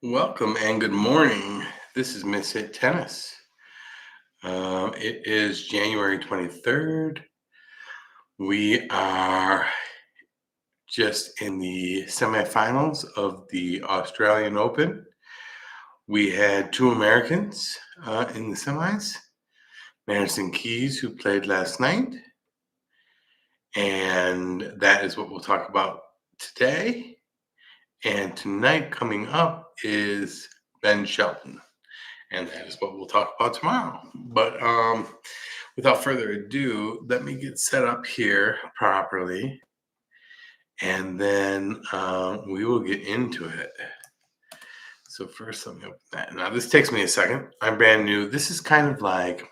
Welcome and good morning. This is Miss Hit Tennis. It is January 23rd. We are just in the semifinals of the Australian Open. We had two Americans in the semis, Madison Keys, who played last night. And that is what we'll talk about today. And tonight coming up is Ben Shelton. And that is what we'll talk about tomorrow. But without further ado, let me get set up here properly, and then we will get into it. So first, let me open that. Now, this takes me a second. I'm brand new. This is kind of like,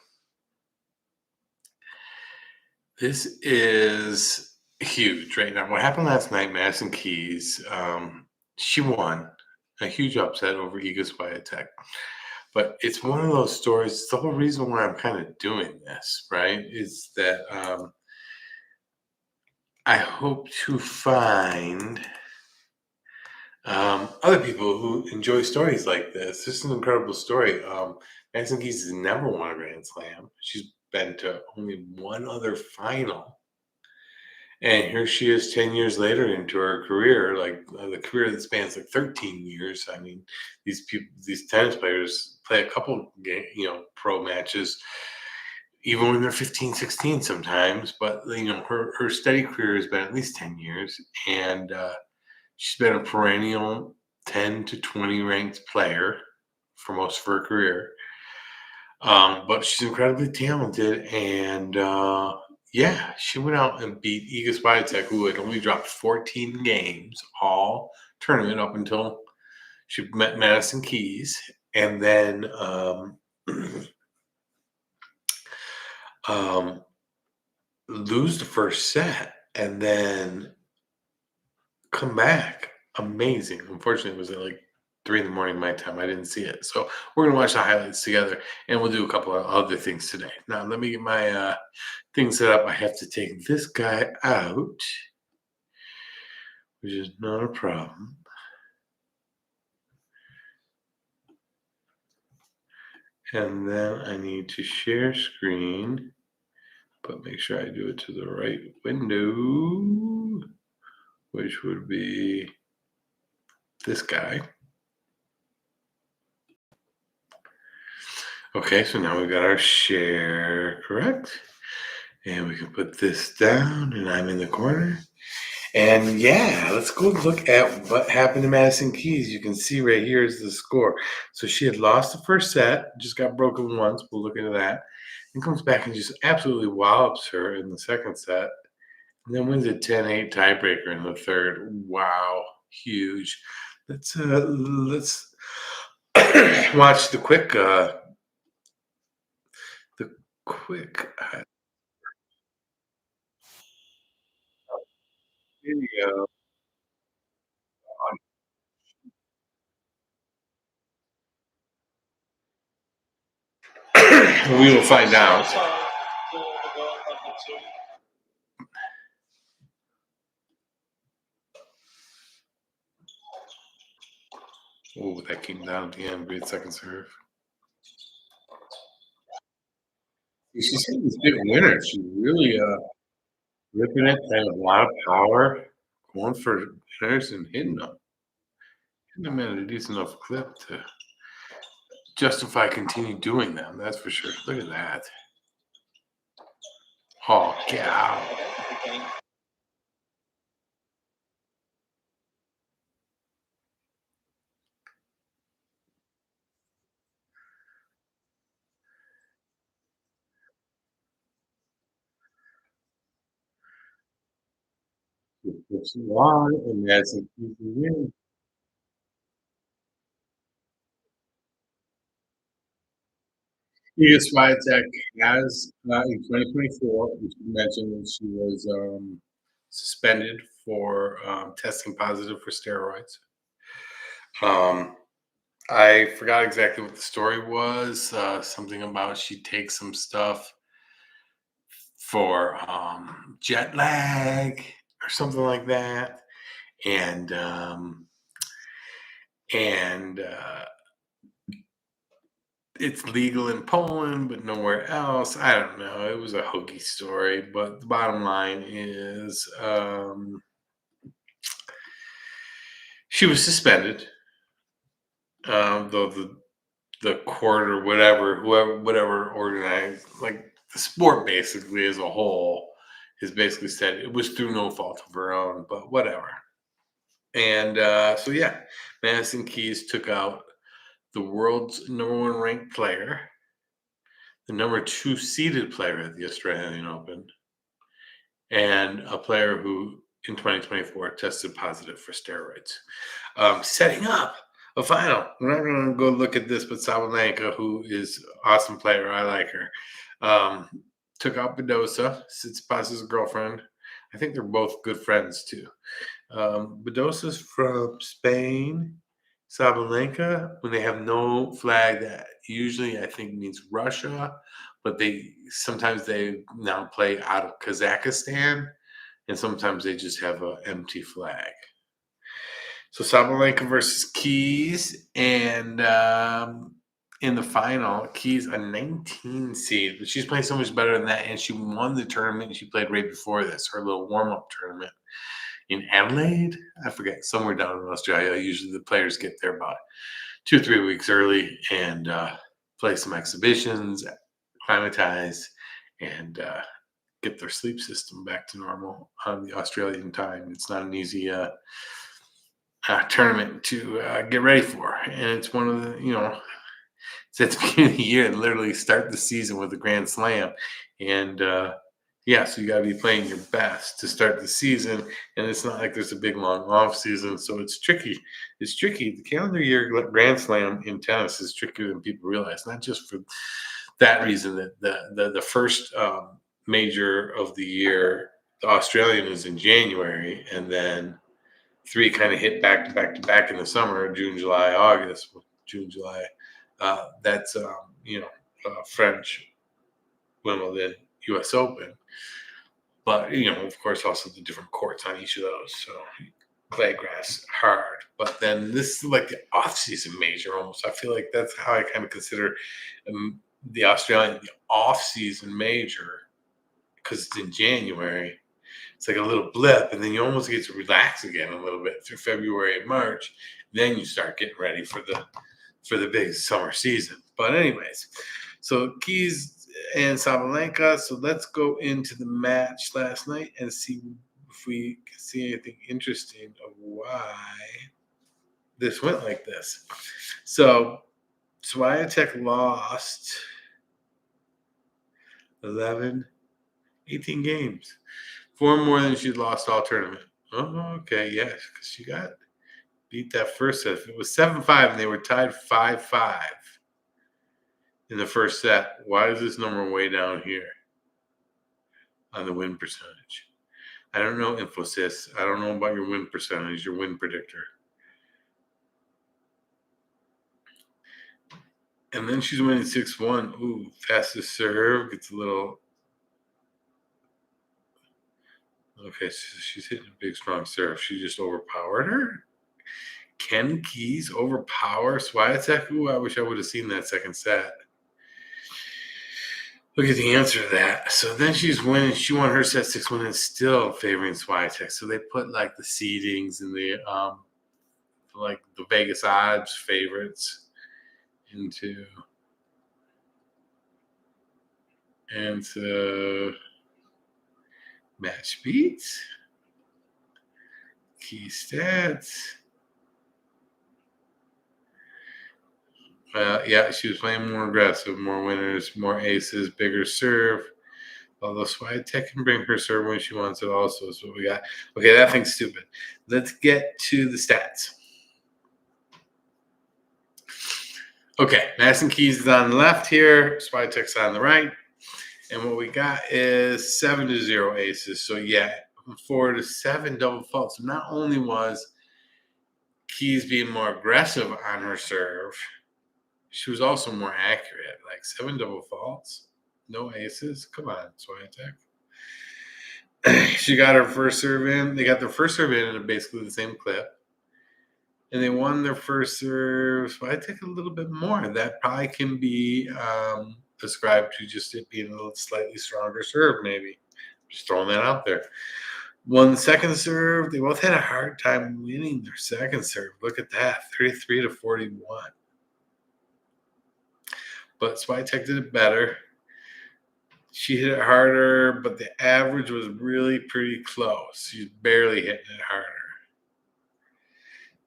this is huge right now. What happened last night, Madison Keys, she won a huge upset over Iga Swiatek. But it's one of those stories. It's the whole reason why I'm kind of doing this, right? Is that I hope to find other people who enjoy stories like this. This is an incredible story. Madison Keys has never won a Grand Slam. She's been to only one other final. And here she is 10 years later into her career, like the career that spans like 13 years. I mean, these people, these tennis players play a couple, pro matches, even when they're 15, 16 sometimes. But, her steady career has been at least 10 years. And she's been a perennial 10 to 20 ranked player for most of her career. But she's incredibly talented, and yeah, she went out and beat Iga Swiatek, who had only dropped 14 games all tournament up until she met Madison Keys, and then lose the first set, and then come back. Amazing. Unfortunately, it was at like 3 in the morning my time. I didn't see it. So we're gonna watch the highlights together, and we'll do a couple of other things today. Now, let me get my thing set up. I have to take this guy out, which is not a problem. And then I need to share screen, but make sure I do it to the right window, which would be this guy. Okay, so now we've got our share, correct? And we can put this down, and I'm in the corner. And yeah, let's go look at what happened to Madison Keys. You can see right here is the score. So she had lost the first set, just got broken once. We'll look into that. And comes back and just absolutely wallops her in the second set. And then wins a 10-8 tiebreaker in the third. Wow, huge. Let's watch the quick video. We will find out. Oh, that came down at the end. Great second serve. She's hitting these big winners. She's really ripping it, had a lot of power, going for winners and hitting them at a decent enough clip to justify continue doing them. That's for sure. Look at that. Oh, cow. It's wide, and that's a easy win. Iga Swiatek has in 2024, which you mentioned that she was suspended for testing positive for steroids. I forgot exactly what the story was. Something about she takes some stuff for jet lag or something like that, and and it's legal in Poland, but nowhere else. I don't know. It was a hokey story, but the bottom line is she was suspended. Though the court or whatever organized like the sport basically as a whole has basically said it was through no fault of her own, but whatever. And so yeah, Madison Keys took out the world's number one ranked player, the number two seeded player at the Australian Open, and a player who in 2024 tested positive for steroids, setting up a final. We're not going to go look at this, but Sabalenka, who is an awesome player, I like her, took out Badosa, Tsitsipas's girlfriend. I think they're both good friends too. Badosa's from Spain. Sabalenka, when they have no flag, that usually I think means Russia, but sometimes they now play out of Kazakhstan, and sometimes they just have an empty flag. So Sabalenka versus Keys, and in the final, Keys a 19 seed, but she's playing so much better than that, and she won the tournament. She played right before this, her little warm-up tournament in Adelaide. I forget, somewhere down in Australia. Usually the players get there about 2-3 weeks early and play some exhibitions, acclimatize, and get their sleep system back to normal on the Australian time. It's not an easy tournament to get ready for, and it's one of the it's at the beginning of the year and literally start the season with a Grand Slam, and yeah, so you got to be playing your best to start the season, and it's not like there's a big long off season, so it's tricky. It's tricky. The calendar year Grand Slam in tennis is trickier than people realize. Not just for that reason that the first major of the year, the Australian, is in January, and then three kind of hit back to back to back in the summer: June, July, August. June, July. That's French, Wimbledon, U.S. Open. But, of course, also the different courts on each of those. So clay grass, hard. But then this is like the off-season major almost. I feel like that's how I kind of consider the Australian the off-season major, because it's in January. It's like a little blip, and then you almost get to relax again a little bit through February and March. Then you start getting ready for the big summer season. But anyways, so Keys and Sabalenka. So let's go into the match last night and see if we can see anything interesting of why this went like this. So Swiatek lost 11, 18 games. 4 more than she'd lost all tournament. Oh, okay, yes, because she got beat that first set. If it was 7-5 and they were tied 5-5 in the first set, why is this number way down here on the win percentage? I don't know, Infosys. I don't know about your win percentage, your win predictor. And then she's winning 6-1. Ooh, fastest serve. Gets a little. Okay, so she's hitting a big, strong serve. She just overpowered her. Can Keys overpower Swiatek? Ooh, I wish I would have seen that second set. Look at the answer to that. So then she's winning. She won her set 6-1 and still favoring Swiatek. So they put like the seedings and the like the Vegas odds favorites into match beats, key stats. Yeah, she was playing more aggressive, more winners, more aces, bigger serve. Although Swiatek can bring her serve when she wants it also is what we got. Okay, that thing's stupid. Let's get to the stats. Okay, Madison Keys is on the left here. Swiatek's on the right. And what we got is 7-0 aces. So, yeah, 4-7 double faults. So not only was Keys being more aggressive on her serve, she was also more accurate. Like 7 double faults, no aces. Come on, Swiatek. She got her first serve in. They got their first serve in at basically the same clip. and they won their first serve. So I take a little bit more. That probably can be ascribed to just it being a little slightly stronger serve, maybe. Just throwing that out there. Won the second serve. They both had a hard time winning their second serve. Look at that, 33-41. But Swiatek did it better. She hit it harder, but the average was really pretty close. She's barely hitting it harder.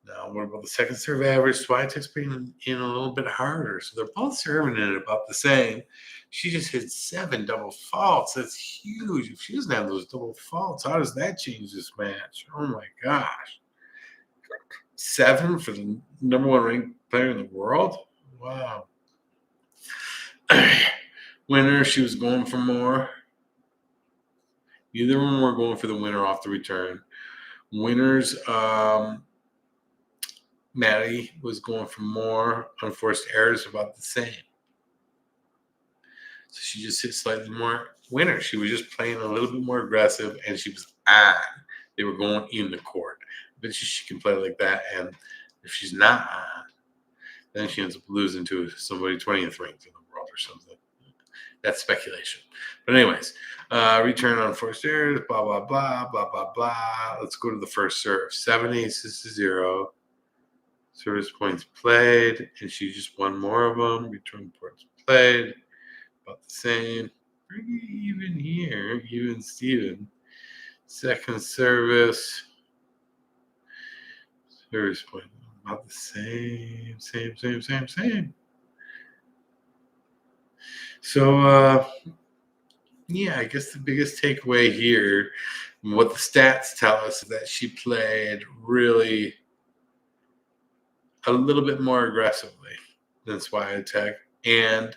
Now, what about the second serve average? Swiatek's been in a little bit harder. So they're both serving it about the same. She just hit 7 double faults. That's huge. If she doesn't have those double faults, how does that change this match? Oh my gosh. 7 for the number 1 ranked player in the world? Wow. Winner, she was going for more. Neither of them were going for the winner off the return. Winners, Maddie was going for more. Unforced errors, about the same. So she just hit slightly more. Winner, she was just playing a little bit more aggressive, and she was on. They were going in the court. But she can play like that, and if she's not on, then she ends up losing to somebody 20th ranked in the world or something. That's speculation. But anyways, return on forced errors, blah, blah, blah, blah, blah, blah. Let's go to the first serve. 7 aces to 0. Service points played, and she just won more of them. Return points played, about the same. Pretty even here, even Steven. Second service. Service point, about the same. So, yeah, I guess the biggest takeaway here, what the stats tell us, is that she played really a little bit more aggressively than Swiatek, and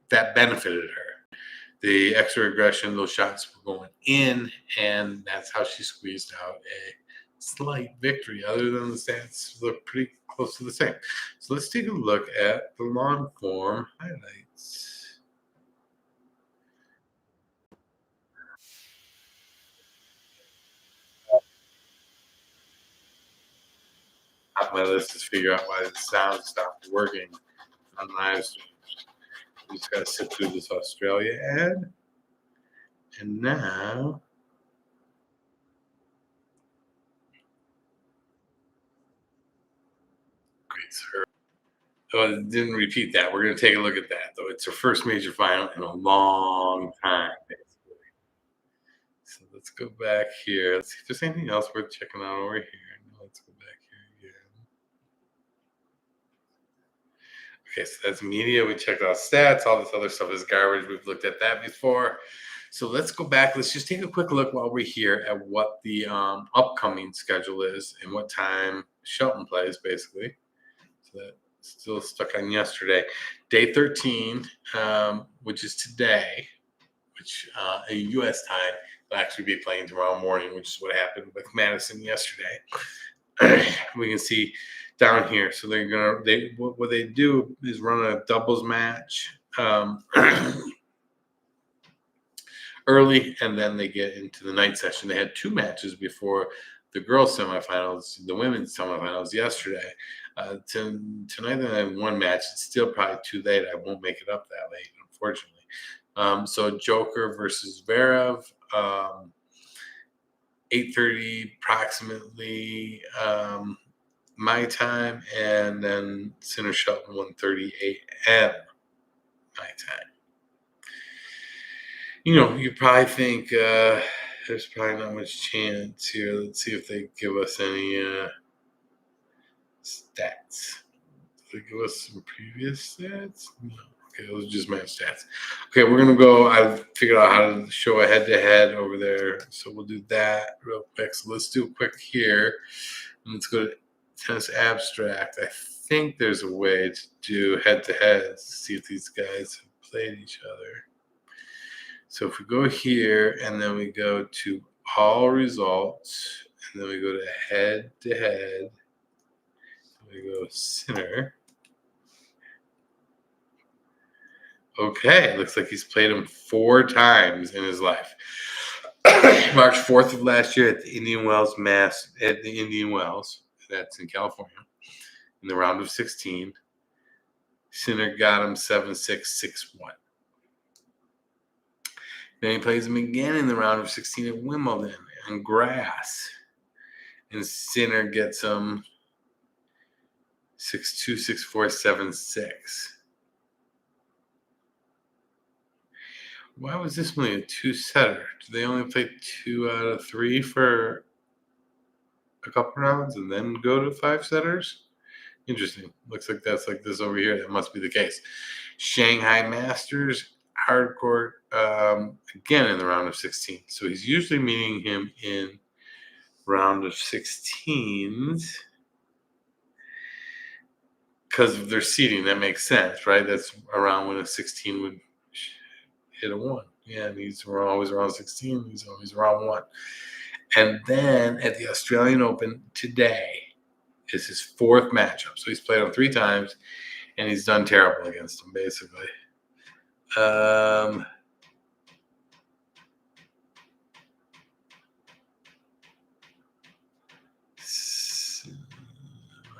that benefited her. The extra aggression, those shots were going in, and that's how she squeezed out a slight victory. Other than the stats look pretty close to the same. So let's take a look at the long form highlights. Top of my list is figure out why the sound stopped working on live streams. We just got to sit through this Australia ad. And now, great, sir. Oh, it didn't repeat that. We're going to take a look at that, though. It's her first major final in a long time, basically. So let's go back here. Let's see if there's anything else worth checking out over here. Let's go back here again. Okay, so that's media. We checked out stats. All this other stuff is garbage. We've looked at that before. So let's go back. Let's just take a quick look while we're here at what the upcoming schedule is and what time Shelton plays, basically. So that's still stuck on yesterday. Day 13, which is today, which a U.S. time will actually be playing tomorrow morning, which is what happened with Madison yesterday. We can see down here. So what they do is run a doubles match early, and then they get into the night session. They had 2 matches before the girls' semifinals, the women's semifinals yesterday. Tonight they have 1 match. It's still probably too late. I won't make it up that late, unfortunately. So Joker versus Zverev, 8:30 approximately my time, and then Sinner Shelton 1:30 a.m. my time. You probably think there's probably not much chance here. Let's see if they give us any stats. Did they give us some previous stats? No. Okay, those are just my stats. Okay, we're going to go. I've figured out how to show a head-to-head over there. So we'll do that real quick. So let's do a quick here. And let's go to Tennis Abstract. I think there's a way to do head-to-heads to see if these guys have played each other. So if we go here and then we go to all results and then we go to head-to-head, we go Sinner. Okay, looks like he's played him 4 times in his life. March 4th of last year at the Indian Wells. That's in California. In the round of 16, Sinner got him 7-6, 6-1. Then he plays him again in the round of 16 at Wimbledon on grass. And Sinner gets him 6-2, 6-4, 7-6. Why was this only a two-setter? Do they only play 2 out of 3 for a couple rounds and then go to 5-setters? Interesting. Looks like that's like this over here. That must be the case. Shanghai Masters, hardcourt, again in the round of 16. So he's usually meeting him in round of 16s because of their seeding. That makes sense, right? That's around when a 16 would hit a 1. Yeah, and he's always around 16. He's always around 1. And then at the Australian Open today is his 4th matchup. So he's played him 3 times, and he's done terrible against him, basically. I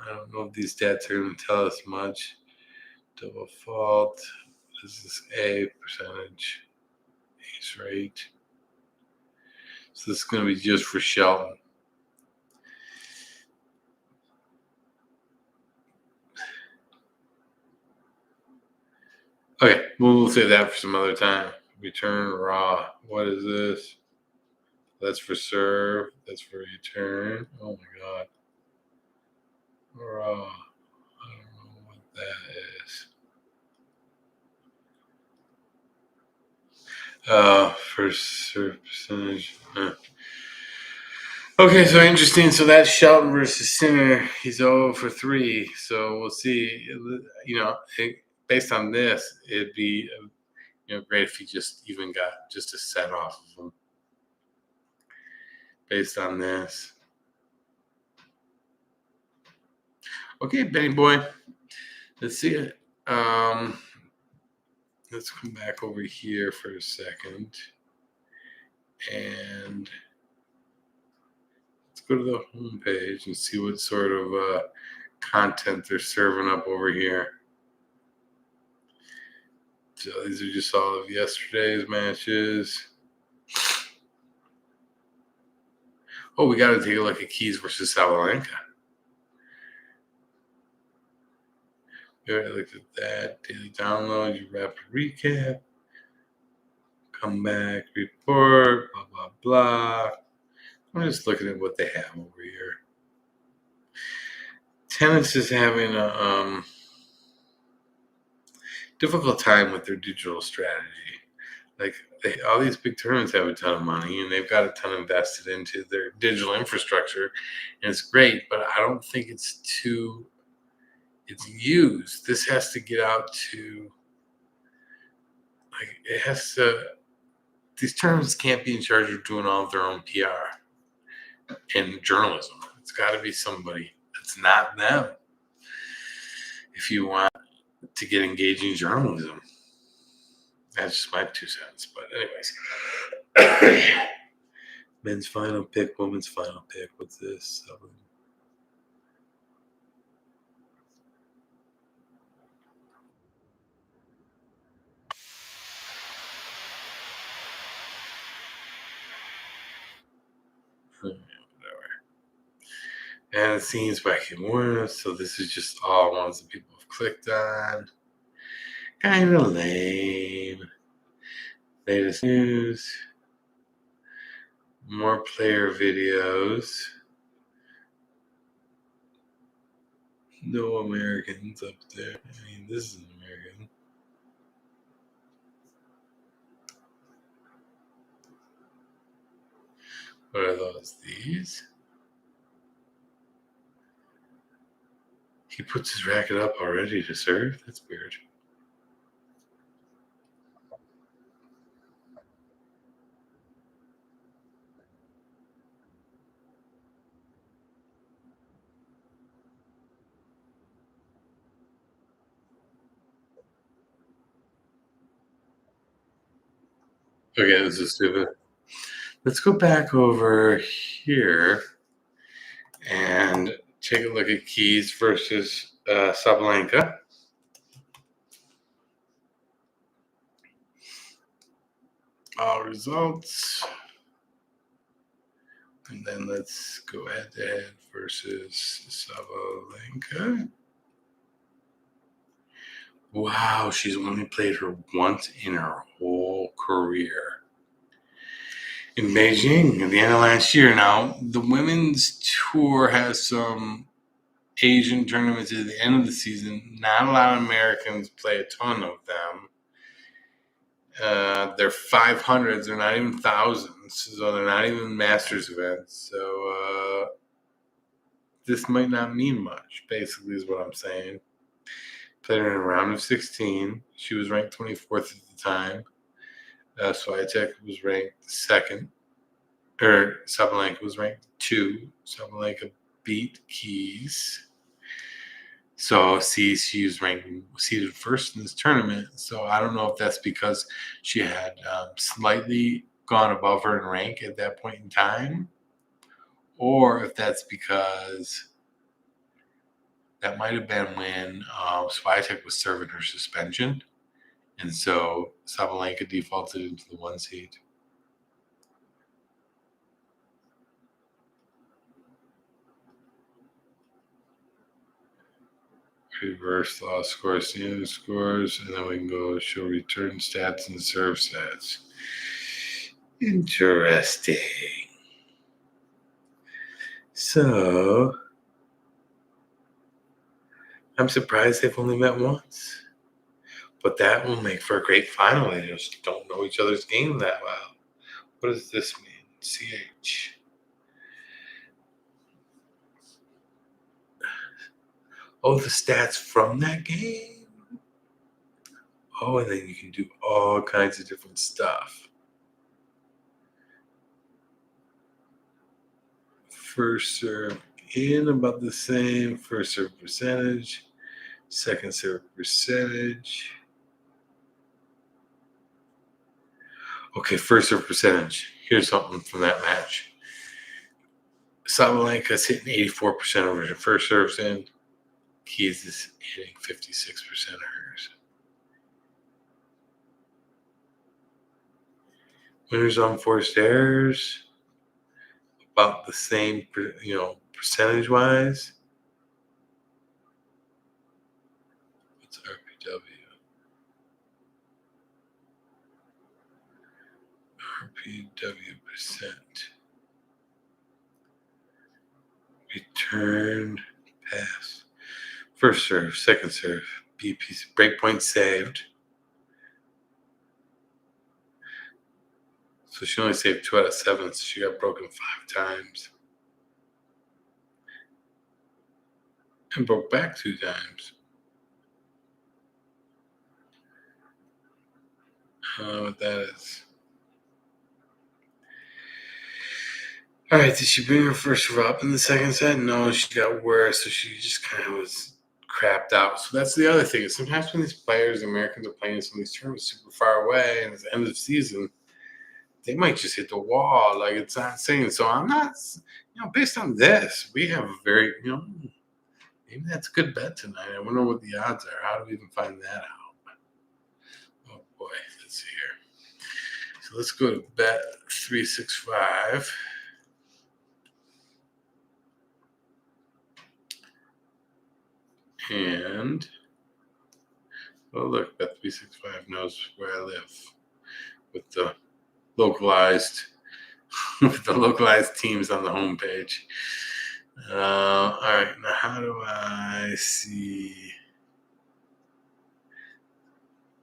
don't know if these stats are going to tell us much. Double fault. This is A percentage. Ace rate. So this is going to be just for Shelton. Okay, we'll save that for some other time. Return raw. What is this? That's for serve. That's for return. Oh my god. Raw. I don't know what that is. For serve percentage. Okay, so interesting. So that's Shelton versus Sinner. He's 0 for 3. So we'll see. You know, based on this, it'd be great if he just even got just a set off of him. Based on this. Okay, Benny boy. Let's see it. Let's come back over here for a second. And let's go to the home page and see what sort of content they're serving up over here. So these are just all of yesterday's matches. Oh, we got to take a look at Keys versus Sabalenka. We already looked at that. Daily download, your rapid recap. Come back, report, blah, blah, blah. I'm just looking at what they have over here. Tennis is having a difficult time with their digital strategy. Like all these big tournaments have a ton of money and they've got a ton invested into their digital infrastructure, and it's great, but I don't think it's used. This has to get out to these tournaments can't be in charge of doing all of their own PR and journalism. It's got to be somebody that's not them if you want to get engaging journalism. That's just my 2 cents. But anyways, men's final pick, women's final pick. What's this? Whatever. And it seems back in Warner, so this is just all ones that people have clicked on. Kind of lame. Latest news. More player videos. No Americans up there. I mean, this is an American. What are those? These? He puts his racket up already to serve? That's weird. Okay, this is stupid. Let's go back over here and Take a look at Keys versus Sabalenka. All results. And then let's go head-to-head versus Sabalenka. Wow, she's only played her once in her whole career. In Beijing at the end of last year. Now, the women's tour has some Asian tournaments at the end of the season. Not a lot of Americans play a ton of them. They're 500s. They're not even thousands. So they're not even Masters events. So this might not mean much, basically, is what I'm saying. Played her in a round of 16. She was ranked 24th at the time. Swiatek was ranked second. Sabalenka was ranked 2. Sabalenka beat Keys. So, see, she was seated first in this tournament. So, I don't know if that's because she had slightly gone above her in rank at that point in time, or if that's because that might have been when Swiatek was serving her suspension. And so Sabalenka defaulted into the 1 seed. Reverse loss scores, standard scores, and then we can go show return stats and serve stats. Interesting. So, I'm surprised they've only met once. But that will make for a great final. They just don't know each other's game that well. What does this mean? CH. Oh, the stats from that game? Oh, and then you can do all kinds of different stuff. First serve in about the same. First serve percentage. Second serve percentage. Okay, first serve percentage. Here's something from that match. Sabalenka's hitting 84% of her first serves in. Keys is hitting 56% of hers. Winners on forced errors, about the same, percentage-wise. What's RPW? RPW percent. Return pass. First serve, second serve, BP, breakpoint saved. So she only saved 2 out of 7, so she got broken 5 times. And broke back 2 times. I don't know what that is. All right, did she bring her first serve up in the second set? No, she got worse, so she just kind of was crapped out. So that's the other thing. Is sometimes when these players, Americans, are playing some of these tournaments super far away, and it's the end of the season, they might just hit the wall. Like, it's not saying. So I'm not, based on this, we have a very, maybe that's a good bet tonight. I wonder what the odds are. How do we even find that out? Oh boy, let's see here. So let's go to bet 365. And oh look, Bet365 knows where I live with the localized teams on the homepage. All right, now how do I see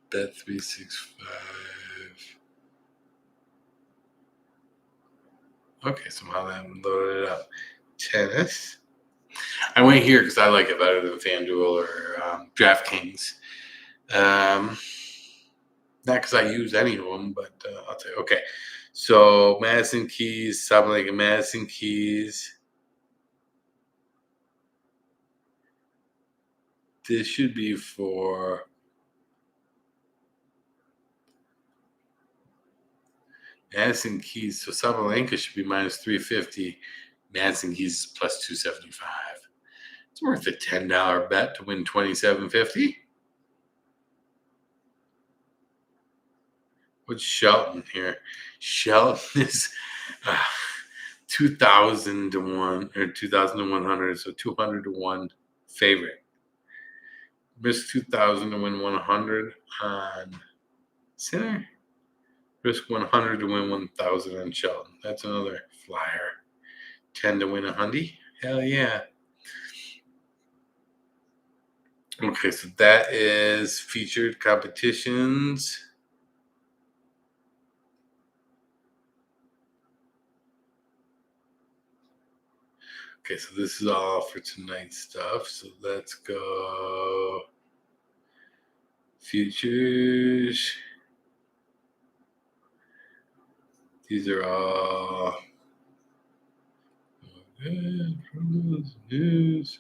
Bet365? Okay, somehow that loaded it up. Tennis. I went here because I like it better than FanDuel or DraftKings. Not because I use any of them, but I'll tell you. Okay, so Madison Keys, Sabalenka, Madison Keys. This should be for Madison Keys. So Sabalenka should be minus 350. Madison Keys is plus 275. It's worth a $10 bet to win $27.50. What's Shelton here? Shelton is 2,000 to 1 or 2,100, so 200 to 1 favorite. Risk 2,000 to win 100 on Sinner. Risk 100 to win 1,000 on Shelton. That's another flyer. 10 to win 100. Hell yeah. Okay, so that is featured competitions. Okay, so this is all for tonight's stuff. So let's go futures. These are all news.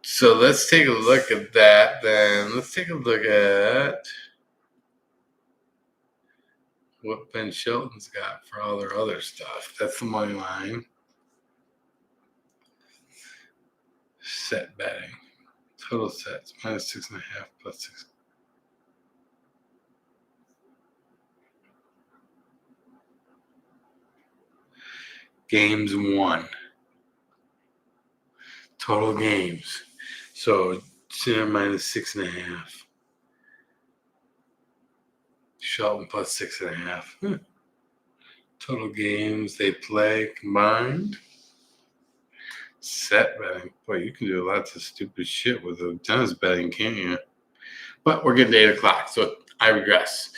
So let's take a look at that then. Let's take a look at what Ben Shelton's got for all their other stuff. That's the money line. Set betting. Total sets, -6.5, +6. Games won. Total games. So Sinner -6.5. Shelton +6.5. Total games they play combined. Set betting. Boy, you can do lots of stupid shit with a tennis betting, can't you? But we're getting to 8 o'clock, so I regress.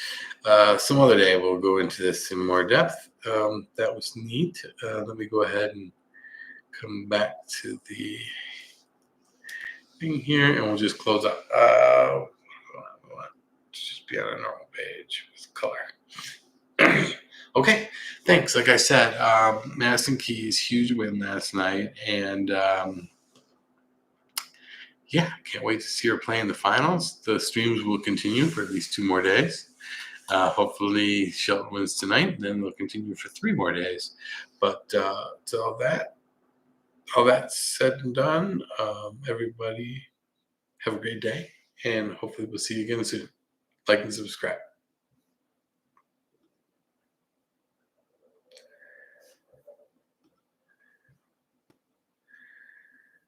Some other day we'll go into this in more depth. That was neat. Let me go ahead and come back to the thing here, and we'll just close up. Just be on a normal page with color. Okay, thanks. Like I said, Madison Keys, huge win last night, and yeah, can't wait to see her play in the finals. The streams will continue for at least 2 more days. Hopefully, Shelton wins tonight, and then they'll continue for 3 more days. But to all that said and done, everybody have a great day, and hopefully we'll see you again soon. Like and subscribe.